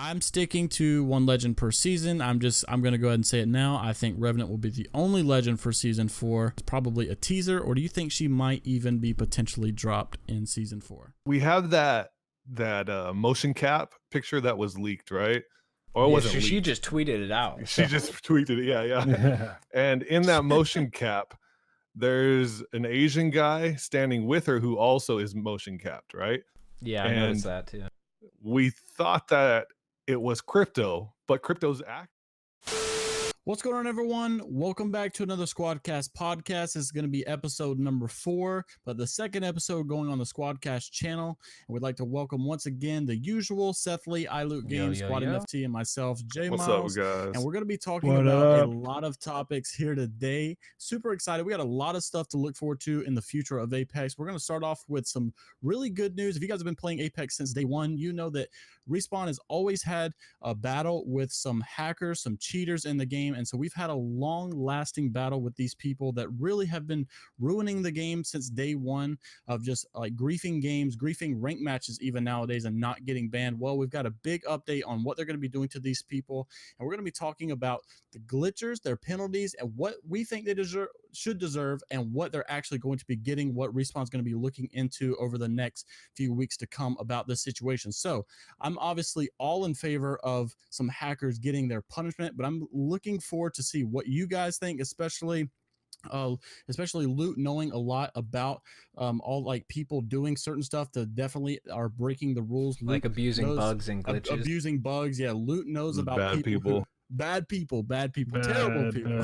I'm sticking to one legend per season. I'm going to go ahead and say it now. I think Revenant will be the only legend for season 4. It's probably a teaser, or do you think she might even be potentially dropped in season 4? We have that motion cap picture that was leaked, right? Or it wasn't leaked. She just tweeted it out. She just tweeted it. Yeah. And in that motion cap, there's an Asian guy standing with her who also is motion capped, right? Yeah, I noticed that too. We thought that it was Crypto, but Crypto's act. What's going on, everyone? Welcome back to another SquadCast podcast. This is going to be episode number 4, but the second episode going on the SquadCast channel. And we'd like to welcome once again the usual Seth Lee, iLoot Games, Squad MFT, and myself, J Miles. What's up, guys? And we're going to be talking about a lot of topics here today. Super excited. We got a lot of stuff to look forward to in the future of Apex. We're going to start off with some really good news. If you guys have been playing Apex since day one, you know that Respawn has always had a battle with some hackers, some cheaters in the game. And so we've had a long-lasting battle with these people that really have been ruining the game since day one of just like griefing games, griefing rank matches even nowadays and not getting banned. Well, we've got a big update on what they're going to be doing to these people. And we're going to be talking about the glitchers, their penalties, and what we think they should deserve and what they're actually going to be getting, what Respawn's going to be looking into over the next few weeks to come about this situation. So I'm obviously all in favor of some hackers getting their punishment, but I'm looking forward to see what you guys think, especially Loot, knowing a lot about all like people doing certain stuff that definitely are breaking the rules, like abusing bugs and glitches. Abusing bugs. Yeah, Loot knows about bad people. Bad people, terrible people,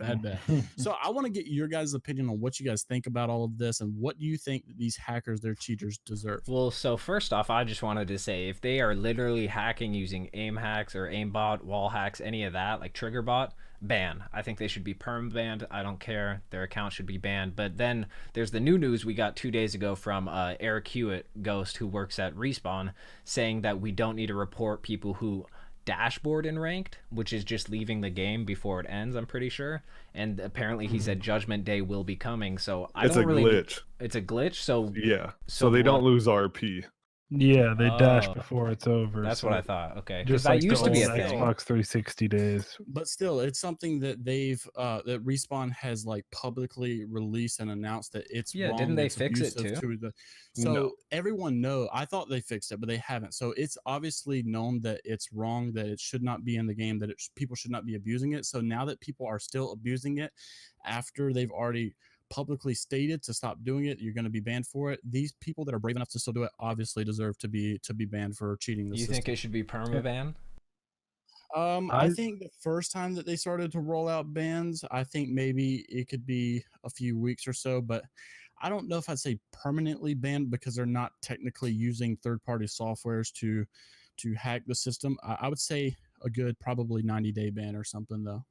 bad. So I want to get your guys' opinion on what you guys think about all of this and what do you think that these hackers, their cheaters, deserve? Well, so first off, I just wanted to say if they are literally hacking using aim hacks or aimbot, wall hacks, any of that, like trigger bot, ban. I think they should be perm banned. I don't care. Their account should be banned. But then there's the new news we got 2 days ago from Eric Hewitt, Ghost, who works at Respawn, saying that we don't need to report people who dashboard in ranked, which is just leaving the game before it ends, I'm pretty sure. And apparently he said Judgment Day will be coming, so it's a glitch. It's a glitch, so yeah, so they don't lose RP. Yeah, they dash before it's over. That's what I thought. Okay, just that like used to be a thing. Xbox 360 days. But still, it's something that they've that Respawn has like publicly released and announced that it's wrong. Didn't they fix it too? So everyone know. I thought they fixed it, but they haven't. So it's obviously known that it's wrong, that it should not be in the game, that people should not be abusing it. So now that people are still abusing it after they've already publicly stated to stop doing it, you're going to be banned for it. These people that are brave enough to still do it obviously deserve to be banned for cheating the system. You think it should be perma-ban? I think the first time that they started to roll out bans, I think maybe it could be a few weeks or so, but I don't know if I'd say permanently banned because they're not technically using third-party softwares to hack the system. I would say a good probably 90-day ban or something though.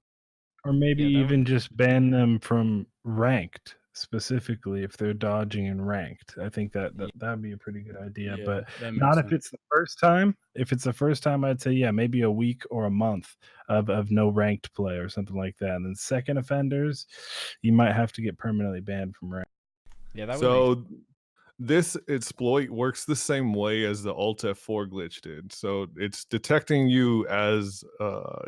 Or maybe even just ban them from ranked, specifically if they're dodging in ranked. I think that'd be a pretty good idea, but not if it's the first time. If it's the first time, I'd say maybe a week or a month of no ranked play or something like that. And then second offenders, you might have to get permanently banned from ranked. Yeah, that would so this exploit works the same way as the Alt F4 glitch did. So it's detecting you as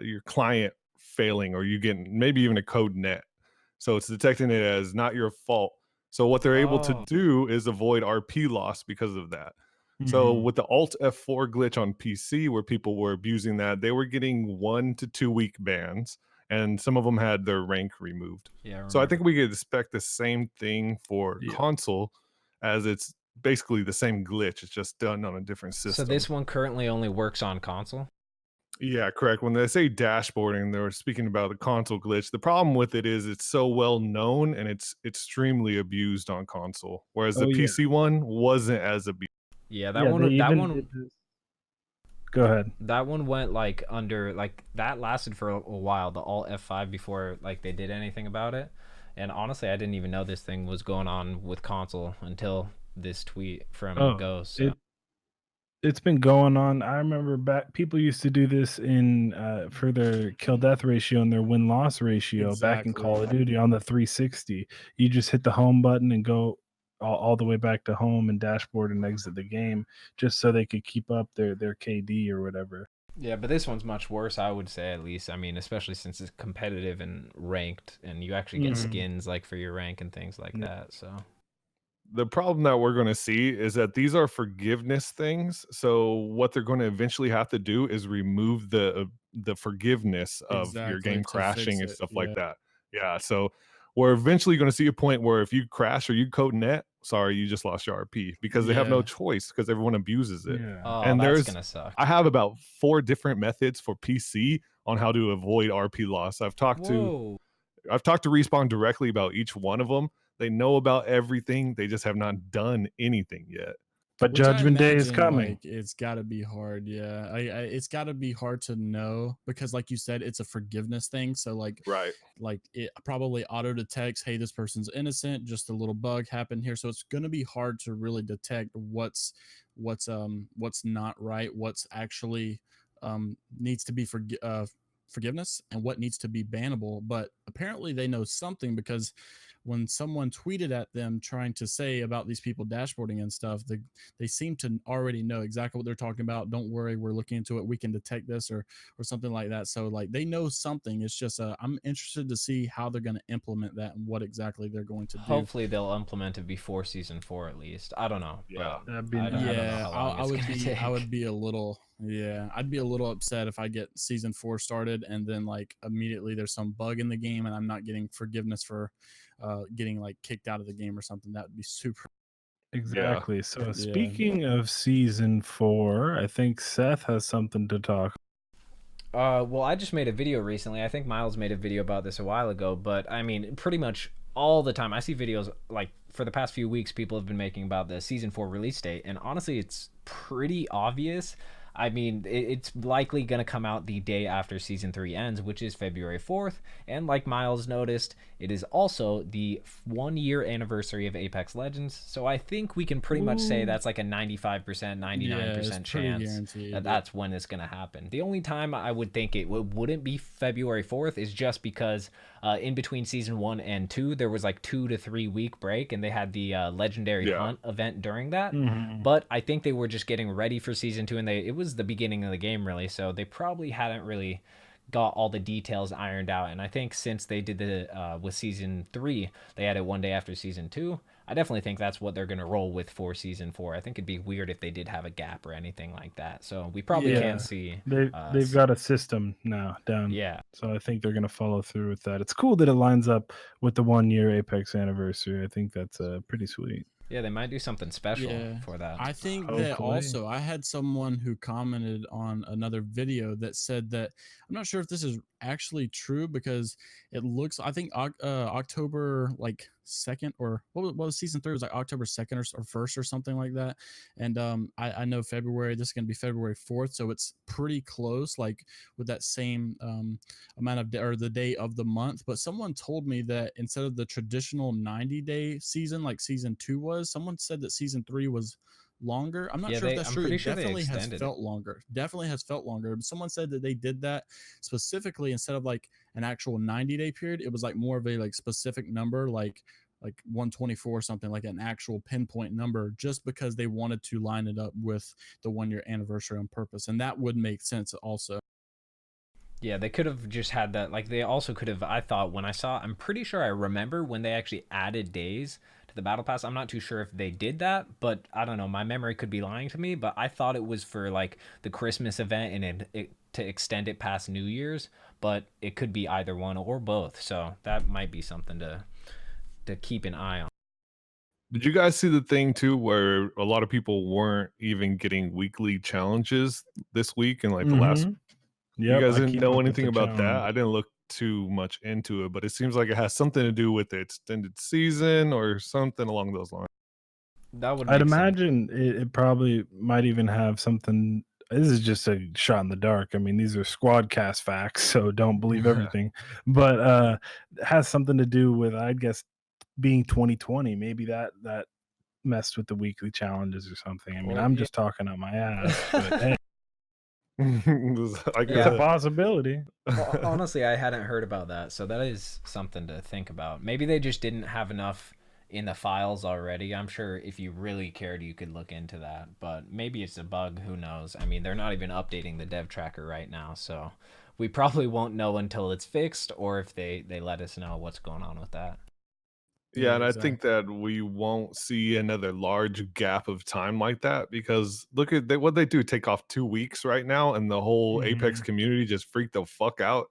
your client failing, or you getting maybe even a code net. So it's detecting it as not your fault. So what they're able to do is avoid RP loss because of that. So with the Alt F4 glitch on PC, where people were abusing that, they were getting 1 to 2 week bans, and some of them had their rank removed. Yeah. So I think we could expect the same thing for console, as it's basically the same glitch. It's just done on a different system. So this one currently only works on console? Yeah, correct. When they say dashboarding, they're speaking about the console glitch. The problem with it is it's so well known and it's extremely abused on console, whereas the PC one wasn't as abused. Yeah, that one. Go ahead. That one went like under, like that lasted for a while, the Alt F5, before like they did anything about it. And honestly, I didn't even know this thing was going on with console until this tweet from Ghost. So. It's been going on. I remember people used to do this in for their kill death ratio and their win loss ratio back in Call of Duty on the 360. You just hit the home button and go all the way back to home and dashboard and exit the game, just so they could keep up their KD or whatever. Yeah, but this one's much worse, I would say, at least. I mean, especially since it's competitive and ranked, and you actually get skins like for your rank and things like that. So the problem that we're going to see is that these are forgiveness things. So what they're going to eventually have to do is remove the forgiveness of your game crashing and stuff like that. Yeah. So we're eventually going to see a point where if you crash or you code net, sorry, you just lost your RP because they have no choice because everyone abuses it. Yeah. oh, And that's gonna suck. I have about 4 different methods for PC on how to avoid RP loss. I've talked to Respawn directly about each one of them. They know about everything. They just have not done anything yet. But Judgment Day is coming. Like, it's got to be hard. Yeah, it's got to be hard to know because, like you said, it's a forgiveness thing. So, like it probably auto detects, hey, this person's innocent. Just a little bug happened here, so it's going to be hard to really detect what's not right, what's actually needs to be forgiveness and what needs to be bannable. But apparently, they know something because when someone tweeted at them trying to say about these people dashboarding and stuff, they seem to already know exactly what they're talking about. Don't worry, we're looking into it. We can detect this or something like that. So like they know something. It's just I'm interested to see how they're going to implement that and what exactly they're going to do. Hopefully they'll implement it before season 4 at least. I don't know. Yeah, that'd be nice. I would be a little. Yeah, I'd be a little upset if I get season 4 started and then like immediately there's some bug in the game and I'm not getting forgiveness for getting like kicked out of the game or something. That would be super. Exactly. Yeah. So speaking of season 4, I think Seth has something to talk. Well, I just made a video recently. I think Miles made a video about this a while ago, but I mean, pretty much all the time I see videos like for the past few weeks people have been making about the season 4 release date, and honestly it's pretty obvious. I mean, it's likely going to come out the day after season 3 ends, which is February 4th. And like Miles noticed, it is also the 1-year anniversary of Apex Legends. So I think we can pretty much say that's like a 95%, 99% chance that that's when it's going to happen. The only time I would think it wouldn't be February 4th is just because in between season 1 and 2, there was like 2 to 3 week break, and they had the legendary hunt event during that. But I think they were just getting ready for season 2, and it was the beginning of the game really, so they probably hadn't really got all the details ironed out. And I think since they did the with season 3, they had it one day after season 2. I definitely think that's what they're going to roll with for season 4. I think it'd be weird if they did have a gap or anything like that. So we probably can't see. They've got a system now down. Yeah. So I think they're going to follow through with that. It's cool that it lines up with the 1-year Apex anniversary. I think that's pretty sweet. Yeah, they might do something special for that. I think that also I had someone who commented on another video that said that, I'm not sure if this is actually true because it looks, I think October like 2nd, or what was season 3? It was like October 2nd or 1st or something like that. And I know February, this is going to be February 4th. So it's pretty close, like with that same amount of or the day of the month. But someone told me that instead of the traditional 90-day season like season 2 was, someone said that season 3 was longer. I'm not sure if that's true. It definitely has felt longer. Definitely has felt longer. Someone said that they did that specifically instead of like an actual 90-day period. It was like more of a like specific number, like 124 or something, like an actual pinpoint number, just because they wanted to line it up with the 1-year anniversary on purpose. And that would make sense also. Yeah, they could have just had that. Like they also could have, I thought when I saw, I'm pretty sure I remember when they actually added days to the battle pass. I'm not too sure if they did that, but I don't know. My memory could be lying to me, but I thought it was for like the Christmas event and it to extend it past New Year's, but it could be either one or both. So that might be something to keep an eye on. Did you guys see the thing too where a lot of people weren't even getting weekly challenges this week and like the last? You guys didn't know anything about that? I didn't look too much into it, but it seems like it has something to do with the extended season or something along those lines. That would. I'd imagine it probably might even have something. This is just a shot in the dark. I mean, these are SquadCast facts, so don't believe everything. But it has something to do with, I'd guess, being 2020. Maybe that messed with the weekly challenges or something. I mean, I'm just talking out my ass. But, hey. It's a possibility. Honestly, I hadn't heard about that, so that is something to think about. Maybe they just didn't have enough in the files already. I'm sure if you really cared, you could look into that, but maybe it's a bug. Who knows? I mean, they're not even updating the dev tracker right now, so we probably won't know until it's fixed, or if they let us know what's going on with that. Yeah, and I think that we won't see another large gap of time like that, because look at what they do, take off 2 weeks right now, and the whole Apex community just freaked the fuck out.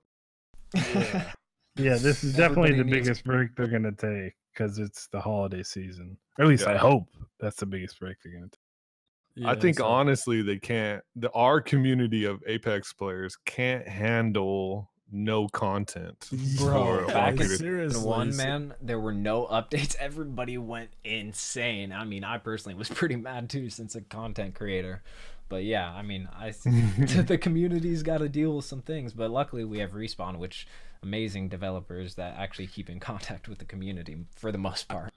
Yeah. Yeah, this is definitely the biggest break they're gonna take because it's the holiday season. Or at least I hope that's the biggest break they're gonna take. I think honestly they can't. Our community of Apex players can't handle no content. Bro, back in Season 1, man, there were no updates. Everybody went insane. I mean, I personally was pretty mad too, since a content creator. But yeah, I mean, the community's got to deal with some things. But luckily, we have Respawn, which amazing developers that actually keep in contact with the community for the most part.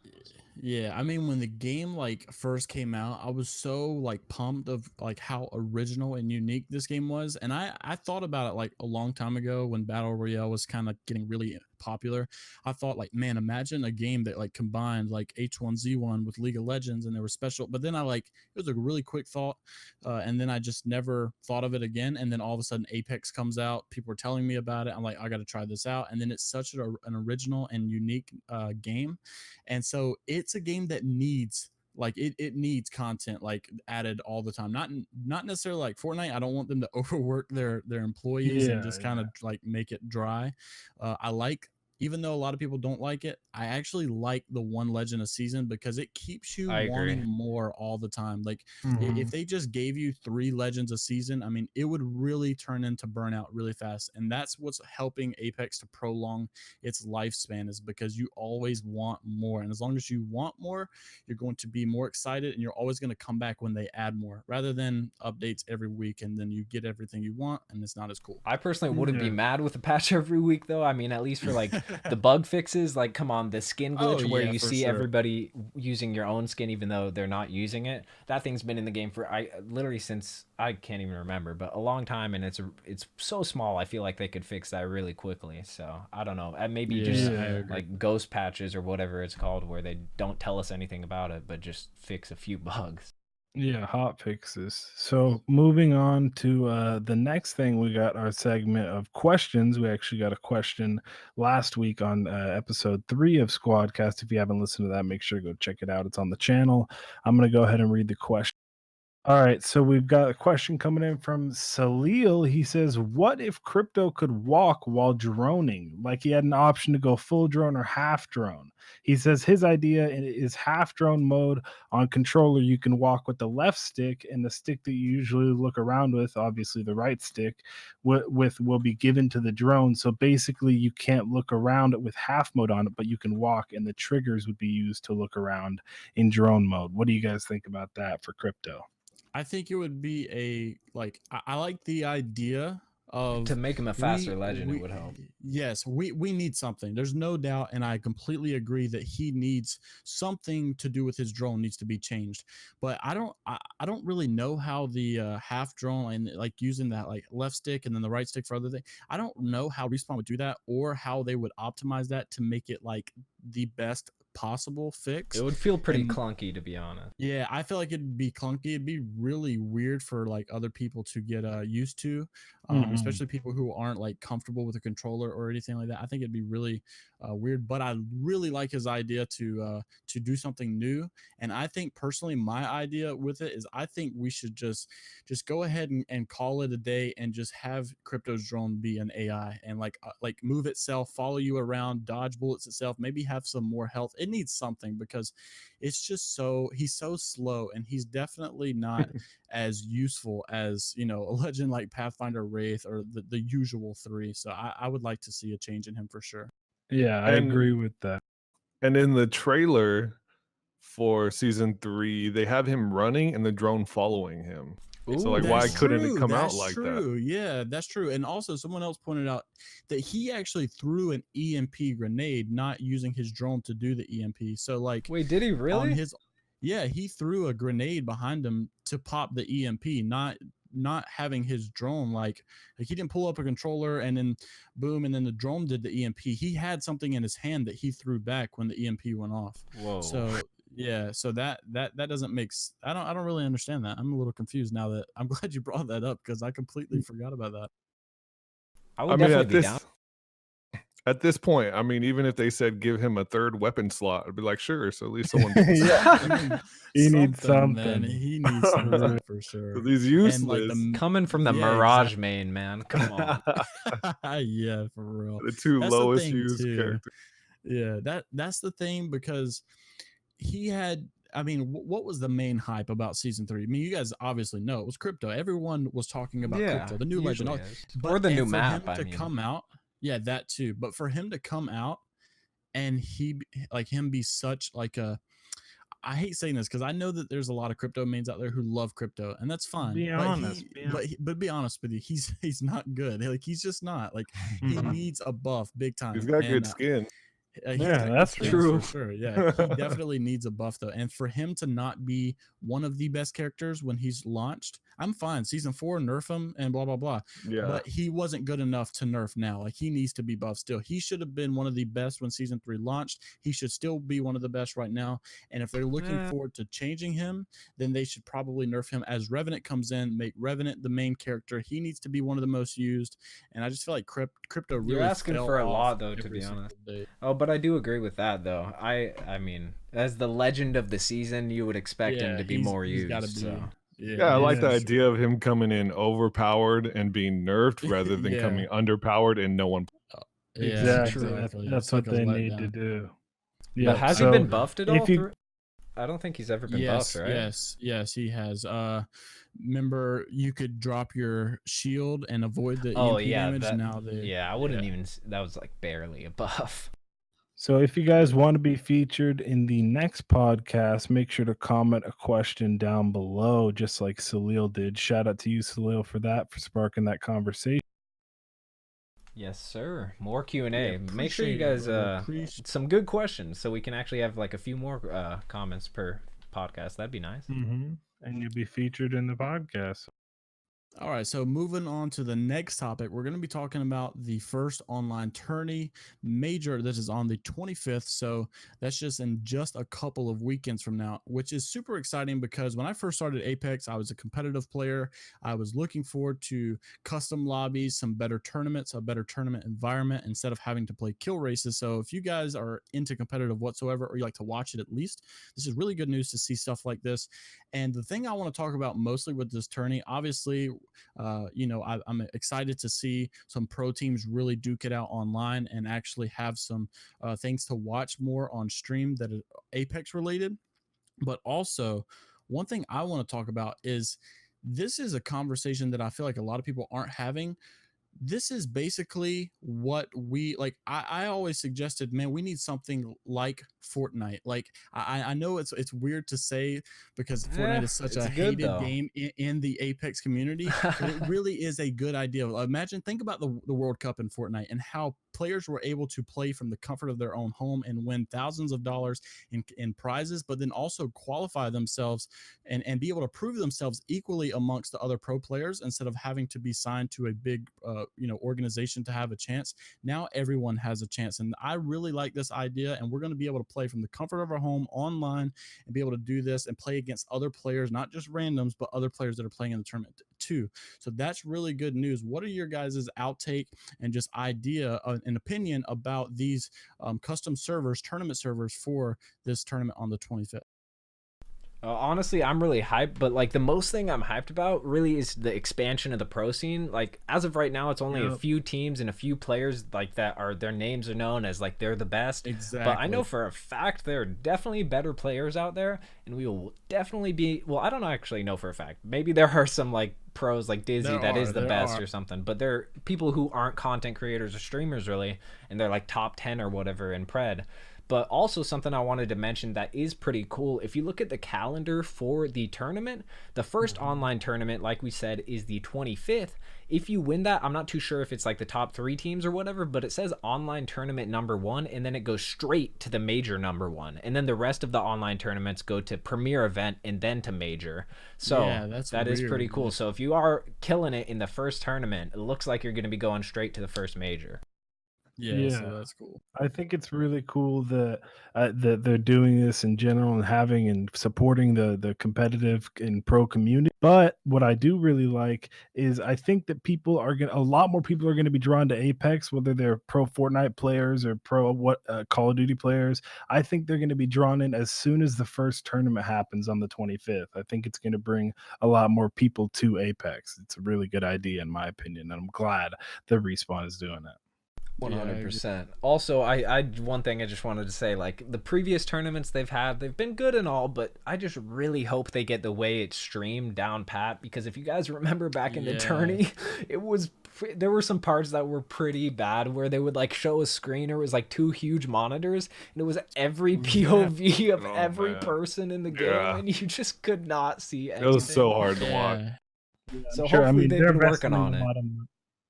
Yeah, I mean, when the game like first came out, I was so like pumped of like how original and unique this game was, and I thought about it like a long time ago when Battle Royale was kind of getting really popular. I thought like, man, imagine a game that like combined like H1Z1 with League of Legends, and they were special. But then it was a really quick thought, and then I just never thought of it again. And then all of a sudden Apex comes out, people are telling me about it. I'm like, I got to try this out, and then it's such an original and unique game, and so it's a game that needs like it needs content like added all the time. Not necessarily like Fortnite. I don't want them to overwork their employees and just kind of like make it dry. I like, even though a lot of people don't like it, I actually like the one legend a season because it keeps you wanting more all the time. Like if they just gave you 3 legends a season, I mean, it would really turn into burnout really fast. And that's what's helping Apex to prolong its lifespan, is because you always want more. And as long as you want more, you're going to be more excited, and you're always going to come back when they add more, rather than updates every week and then you get everything you want and it's not as cool. I personally wouldn't be mad with a patch every week though. I mean, at least for like the bug fixes, like come on, the skin glitch where you see everybody using your own skin even though they're not using it. That thing's been in the game for literally since I can't even remember, but a long time, and it's so small. I feel like they could fix that really quickly. So I don't know, and maybe just like ghost patches or whatever it's called, where they don't tell us anything about it but just fix a few bugs. Yeah, hot fixes. So moving on to the next thing, we got our segment of questions. We actually got a question last week on episode 3 of SquadCast. If you haven't listened to that, make sure to go check it out. It's on the channel. I'm going to go ahead and read the question. All right, so we've got a question coming in from Salil. He says, what if Crypto could walk while droning? Like he had an option to go full drone or half drone. He says his idea is half drone mode. On controller, you can walk with the left stick, and the stick that you usually look around with, obviously the right stick, will be given to the drone. So basically, you can't look around with half mode on it, but you can walk, and the triggers would be used to look around in drone mode. What do you guys think about that for Crypto? I think it would be I like the idea of to make him a faster legend. It would help. Yes, we need something. There's no doubt, and I completely agree that he needs something to do with his drone needs to be changed. But I don't really know how the half drone and like using that like left stick and then the right stick for other things. I don't know how Respawn would do that, or how they would optimize that to make it like the best possible fix. It would feel pretty clunky, to be honest. Yeah, I feel like it'd be clunky. It'd be really weird for like other people to get used to, especially people who aren't like comfortable with a controller or anything like that. I think it'd be really weird, but I really like his idea to do something new. And I think personally, my idea with it is I think we should just go ahead and call it a day, and just have Crypto's drone be an AI and like move itself, follow you around, dodge bullets itself, maybe have some more health. It needs something, because it's just he's so slow, and he's definitely not as useful as, you know, a legend like Pathfinder, Wraith, or the usual 3. So I would like to see a change in him for sure. Yeah, I agree with that. And in the trailer for season 3, they have him running and the drone following him. Ooh, so like, why couldn't it come out like that? Yeah, that's true. And also someone else pointed out that he actually threw an EMP grenade, not using his drone to do the EMP. So like, wait, did he really? Yeah, he threw a grenade behind him to pop the EMP, not not having his drone, like he didn't pull up a controller and then boom, and then the drone did the EMP. He had something in his hand that he threw back when the EMP went off. Whoa. So yeah, so that doesn't make. I don't really understand that. I'm a little confused now. That I'm glad you brought that up because I completely forgot about that. I would definitely be down. At this point, I mean, even if they said give him a third weapon slot, I'd be like, sure. So at least someone. He needs something. Man. He needs something for sure. So these useless. Like coming from the Mirage main, man. Come on. Yeah, for real. The two lowest used characters. Yeah, that's the thing, because he had. I mean, what was the main hype about season 3? I mean, you guys obviously know it was crypto. Everyone was talking about crypto, the new legend, or the new map. To come out. Yeah, that too. But for him to come out and him be such like a, I hate saying this because I know that there's a lot of crypto mains out there who love crypto, and that's fine. Be honest. But be honest with you, he's not good. Like he's just not. Like he needs a buff big time. He's got good skin. Yeah, that's true. For sure. Yeah, he definitely needs a buff though, and for him to not be one of the best characters when he's launched, I'm fine. Season 4, nerf him and blah blah blah. Yeah, but he wasn't good enough to nerf now. Like he needs to be buffed still. He should have been one of the best when season 3 launched. He should still be one of the best right now. And if they're looking forward to changing him, then they should probably nerf him as Revenant comes in. Make Revenant the main character. He needs to be one of the most used. And I just feel like crypto really. You're asking for a lot though, to be honest. Oh, but I do agree with that though. I mean, as the legend of the season, you would expect him to be more used. So. Yeah, I like the idea of him coming in overpowered and being nerfed rather than coming underpowered and no one. Exactly. That's what they need to do. Yeah. But has he been buffed at all? I don't think he's ever been buffed, right? Yes, he has. Remember, you could drop your shield and avoid the EMP damage. I wouldn't even. That was like barely a buff. So if you guys want to be featured in the next podcast, make sure to comment a question down below, just like Salil did. Shout out to you, Salil, for sparking that conversation. Yes, sir. More Q&A. Make sure you guys some good questions so we can actually have like a few more comments per podcast. That'd be nice. And you'll be featured in the podcast. All right, so moving on to the next topic, we're going to be talking about the first online tourney major. This is on the 25th, so that's just in just a couple of weekends from now, which is super exciting because when I first started Apex, I was a competitive player. I was looking forward to custom lobbies, some better tournaments, a better tournament environment instead of having to play kill races. So if you guys are into competitive whatsoever, or you like to watch it at least, this is really good news to see stuff like this. And the thing I want to talk about mostly with this tourney, obviously, I'm excited to see some pro teams really duke it out online and actually have some things to watch more on stream that are Apex related. But also, one thing I want to talk about is this is a conversation that I feel like a lot of people aren't having. This is basically what we like. I always suggested, man, we need something like Fortnite. Like I know it's weird to say because Fortnite is such a hated game in the Apex community, but it really is a good idea. Think about the World Cup in Fortnite and how players were able to play from the comfort of their own home and win thousands of dollars in prizes, but then also qualify themselves and be able to prove themselves equally amongst the other pro players instead of having to be signed to a big organization to have a chance. Now everyone has a chance, and I really like this idea, and we're going to be able to play from the comfort of our home online and be able to do this and play against other players, not just randoms, but other players that are playing in the tournament too. So that's really good news. What are your guys' outtake and just idea and opinion about these custom servers, tournament servers for this tournament on the 25th? Honestly, I'm really hyped, but like the most thing I'm hyped about really is the expansion of the pro scene. Like as of right now, it's only a few teams and a few players like that are their names are known as like they're the best. Exactly. But I know for a fact there are definitely better players out there, and we will definitely be. Well, I don't actually know for a fact. Maybe there are some like pros like Dizzy that is the best or something, but they're people who aren't content creators or streamers really, and they're like top 10 or whatever in Pred. But also something I wanted to mention that is pretty cool. If you look at the calendar for the tournament, the first online tournament, like we said, is the 25th. If you win that, I'm not too sure if it's like the top 3 teams or whatever, but it says online tournament #1, and then it goes straight to the major #1. And then the rest of the online tournaments go to premier event and then to major. So yeah, that is pretty cool. So if you are killing it in the first tournament, it looks like you're going to be going straight to the first major. Yeah, so that's cool. I think it's really cool that they're doing this in general and having and supporting the competitive and pro community. But what I do really like is I think that a lot more people are going to be drawn to Apex, whether they're pro Fortnite players or pro Call of Duty players. I think they're going to be drawn in as soon as the first tournament happens on the 25th. I think it's going to bring a lot more people to Apex. It's a really good idea in my opinion, and I'm glad the Respawn is doing it. 100%. Also, I one thing I just wanted to say, like the previous tournaments they've been good and all, but I just really hope they get the way it's streamed down pat, because if you guys remember back in the tourney, there were some parts that were pretty bad where they would like show a screen, or it was like 2 huge monitors, and it was every POV of every person in the game, and you just could not see anything. It was so hard to watch. So hopefully they've been working on it.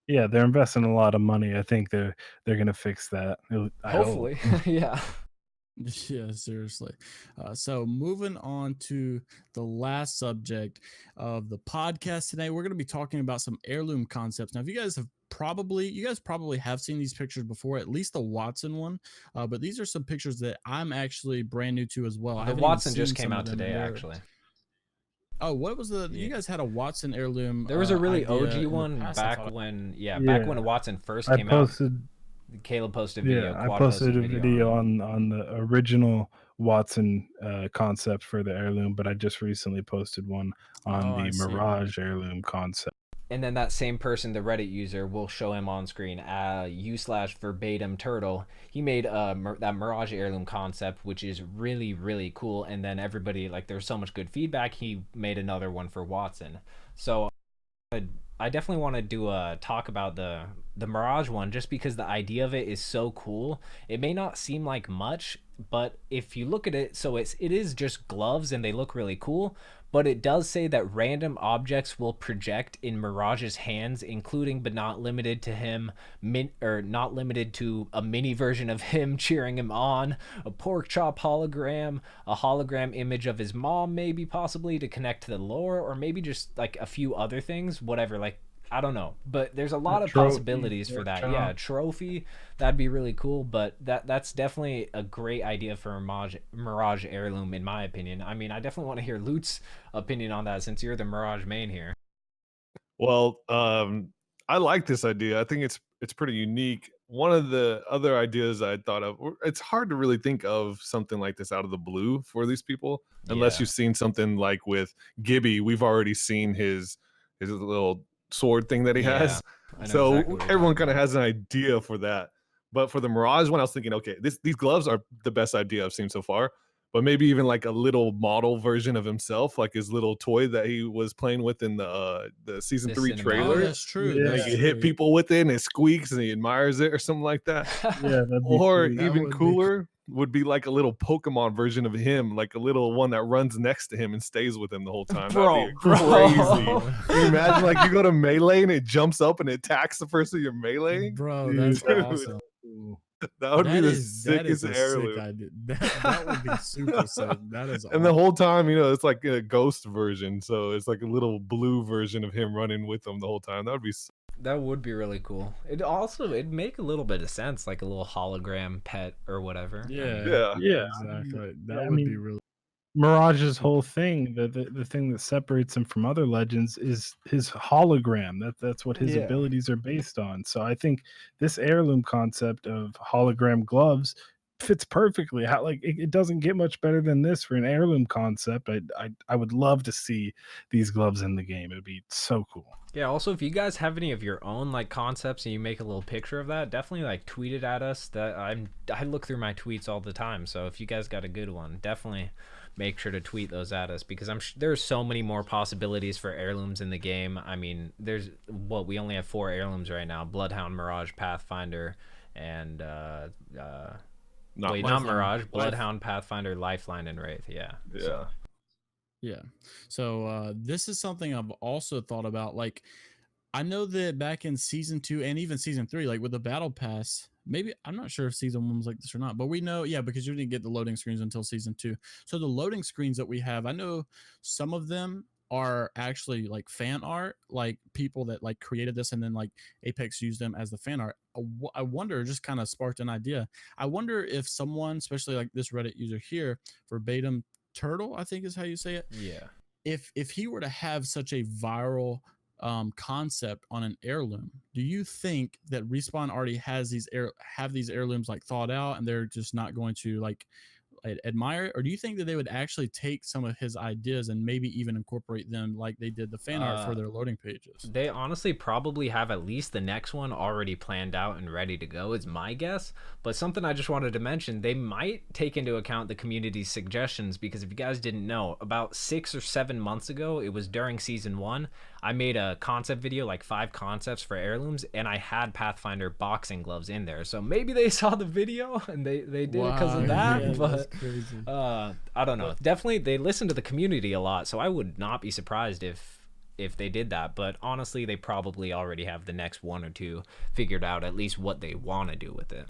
Yeah, they're investing a lot of money. I think they're gonna fix that. Hopefully. Yeah. Yeah, seriously. So moving on to the last subject of the podcast today, we're going to be talking about some heirloom concepts. Now, if you guys probably have seen these pictures before, at least the Watson one. But these are some pictures that I'm actually brand new to as well. The Watson just came out today, actually. Oh, what was you guys had a Watson heirloom? There was a really OG one back when Watson first came out. Caleb posted a video. I posted a video on the original Watson concept for the heirloom, but I just recently posted one on the Mirage heirloom concept. And then that same person, the Reddit user, will show him on screen. U/verbatim turtle. He made that Mirage heirloom concept, which is really, really cool. And then everybody, like, there's so much good feedback. He made another one for Watson. So I definitely want to do a talk about the Mirage one, just because the idea of it is so cool. It may not seem like much, but if you look at it, so it is just gloves and they look really cool. But it does say that random objects will project in Mirage's hands, including but not limited to him, not limited to a mini version of him cheering him on, a pork chop hologram, a hologram image of his mom, maybe possibly to connect to the lore, or maybe just like a few other things, whatever. Like, I don't know, but there's a lot of possibilities for that. Yeah, a trophy, that'd be really cool. But that's definitely a great idea for a Mirage heirloom, in my opinion. I mean, I definitely want to hear Lute's opinion on that, since you're the Mirage main here. Well, I like this idea. I think it's pretty unique. One of the other ideas I thought of, it's hard to really think of something like this out of the blue for these people, unless you've seen something like with Gibby. We've already seen his little sword thing that he has, so exactly everyone kind of has an idea for that. But for the Mirage one, I was thinking, okay, these gloves are the best idea I've seen so far, but maybe even like a little model version of himself, like his little toy that he was playing with in the season 3 trailer. Oh, that's true. Yeah, he hit people with it and it squeaks and he admires it or something like that. Or even cooler would be like a little Pokemon version of him, like a little one that runs next to him and stays with him the whole time. That'd be crazy. Can you imagine, like, you go to melee and it jumps up and it attacks the person you're meleeing? Bro, that's awesome. That would be the sickest heirloom. That would be super sick. That is awesome. And the whole time, it's like a ghost version, so it's like a little blue version of him running with them the whole time. That would be really cool. It'd make a little bit of sense, like a little hologram pet or whatever. Yeah, exactly. That would be really. Mirage's whole thing, the thing that separates him from other legends, is his hologram. That's what his abilities are based on. So I think this heirloom concept of hologram gloves fits perfectly. It doesn't get much better than this for an heirloom concept. I would love to see these gloves in the game. It would be so cool. Yeah, also, if you guys have any of your own like concepts and you make a little picture of that, definitely like tweet it at us. I look through my tweets all the time, so if you guys got a good one, definitely make sure to tweet those at us, because there's so many more possibilities for heirlooms in the game. I mean, we only have 4 heirlooms right now: Bloodhound, Mirage, Pathfinder, and Wait, not Mirage, Bloodhound, Pathfinder, Lifeline, and Wraith. Yeah. Yeah. So this is something I've also thought about. Like, I know that back in season 2 and even season 3, like with the battle pass, maybe I'm not sure if season 1 was like this or not, but we know, yeah, because you didn't get the loading screens until season 2. So the loading screens that we have, I know some of them are actually like fan art, like people that like created this and then like Apex used them as the fan art. I wonder, just kind of sparked an idea. I wonder if someone, especially like this Reddit user here, Verbatim Turtle, I think is how you say it. Yeah. If he were to have such a viral concept on an heirloom, do you think that Respawn already has these heirlooms like thought out and they're just not going to like admire it? Or do you think that they would actually take some of his ideas and maybe even incorporate them like they did the fan art for their loading pages? They honestly probably have at least the next one already planned out and ready to go is my guess. But something I just wanted to mention, they might take into account the community's suggestions, because if you guys didn't know, about 6 or 7 months ago, it was during season 1, I made a concept video, like 5 concepts for heirlooms, and I had Pathfinder boxing gloves in there. So maybe they saw the video and they did it because of that. Yeah, but crazy. I don't know. Definitely they listen to the community a lot, so I would not be surprised if they did that. But honestly, they probably already have the next 1 or 2 figured out at least what they want to do with it.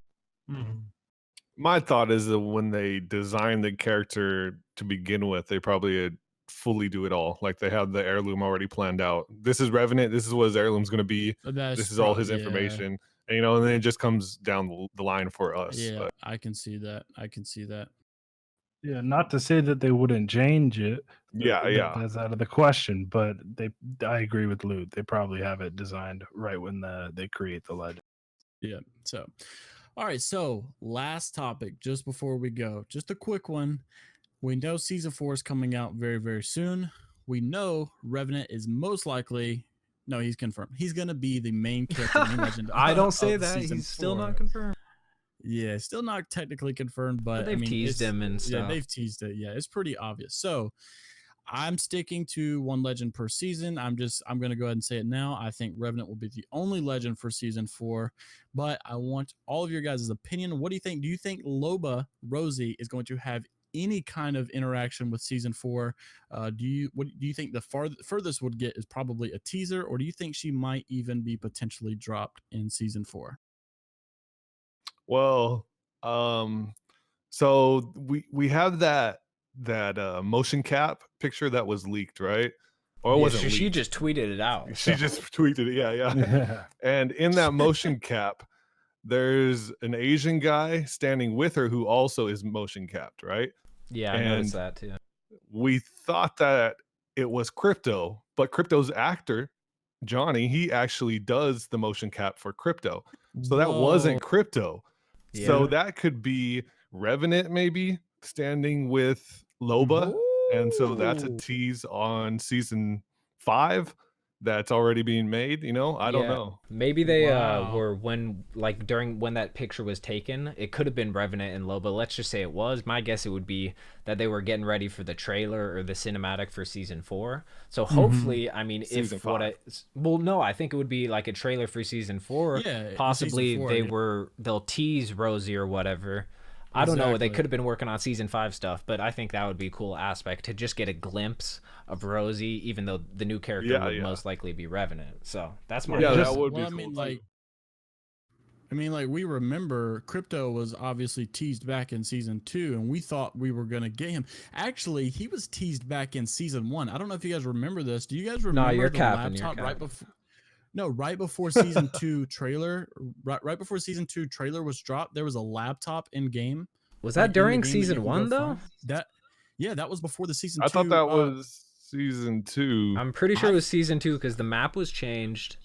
My thought is that when they designed the character to begin with, they probably fully do it all. Like they have the heirloom already planned out. This is Revenant. This is what his heirloom's going to be. This is all his information. And, you know, and then it just comes down the line for us. Yeah, but I can see that. Yeah, not to say that they wouldn't change it. Yeah. That's out of the question. But I agree with Loot. They probably have it designed right when they create the legend. Yeah. So, all right. So last topic, just before we go, just a quick one. We know season 4 is coming out very, very soon. We know Revenant is most likely, no, he's confirmed. He's going to be the main character. Legend I don't say of that. season He's still 4. not confirmed. Yeah, still not technically confirmed, but they've teased him and stuff. Yeah, they've teased it. Yeah, it's pretty obvious. So I'm sticking to 1 legend per season. I'm going to go ahead and say it now. I think Revenant will be the only legend for season 4, but I want all of your guys' opinion. What do you think? Do you think Loba Rosie is going to have any kind of interaction with season 4? What do you think the furthest would get is probably a teaser, or do you think she might even be potentially dropped in season 4? Well, so we have that motion cap picture that was leaked, right? Or it wasn't leaked. She just tweeted it out. She just tweeted it. Yeah. And in that motion cap, there's an Asian guy standing with her who also is motion capped, right? Yeah, I noticed that too. We thought that it was Crypto, but Crypto's actor, Johnny, he actually does the motion cap for Crypto. So that wasn't Crypto. Yeah. So that could be Revenant maybe standing with Loba. Ooh. And so that's a tease on season 5 that's already being made, you know? I don't know. Maybe they were when that picture was taken, it could have been Revenant and Loba. Let's just say it was. My guess it would be that they were getting ready for the trailer or the cinematic for season 4. So hopefully, I mean, season if 5. I think it would be like a trailer for season 4. Yeah, possibly season 4, they'll tease Rosie or whatever. I don't know. They could have been working on season 5 stuff, but I think that would be a cool aspect to just get a glimpse of Rosie, even though the new character would most likely be Revenant. So that's my guess. That would be cool. I mean, we remember Crypto was obviously teased back in season 2, and we thought we were gonna get him. Actually, he was teased back in season 1. I don't know if you guys remember this. Do you guys remember laptop right before? No, right before season 2 trailer, right before season 2 trailer was dropped, there was a laptop in game. Was that during season 1 though? That was before the season 2. I thought that was season 2. I'm pretty sure it was season 2 because the map was changed.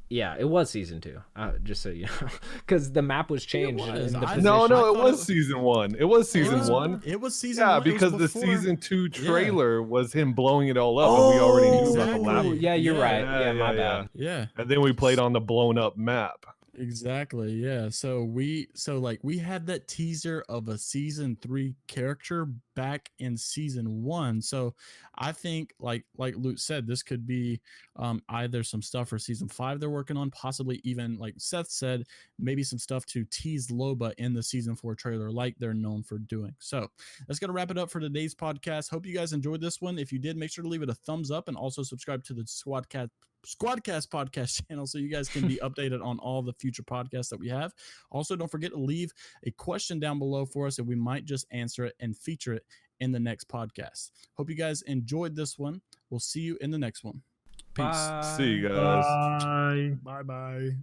Yeah, it was season 2. Just so you know, because the map was changed. It was season 1. It was season 1. It was season 1. Yeah, because the season 2 trailer was him blowing it all up, and we already knew about the lab. Yeah, you're right. Yeah, my bad. Yeah. And then we played on the blown up map. Exactly. Yeah. So we had that teaser of a season 3 character back in season 1. So I think like Luke said, this could be either some stuff for season 5 they're working on, possibly even like Seth said, maybe some stuff to tease Loba in the season 4 trailer, like they're known for doing. So that's gonna wrap it up for today's podcast. Hope you guys enjoyed this one. If you did, make sure to leave it a thumbs up and also subscribe to the SquadCast podcast channel so you guys can be updated on all the future podcasts that we have. Also, don't forget to leave a question down below for us and we might just answer it and feature it in the next podcast. Hope you guys enjoyed this one. We'll see you in the next one. Peace. Bye. See you guys. Bye. Bye.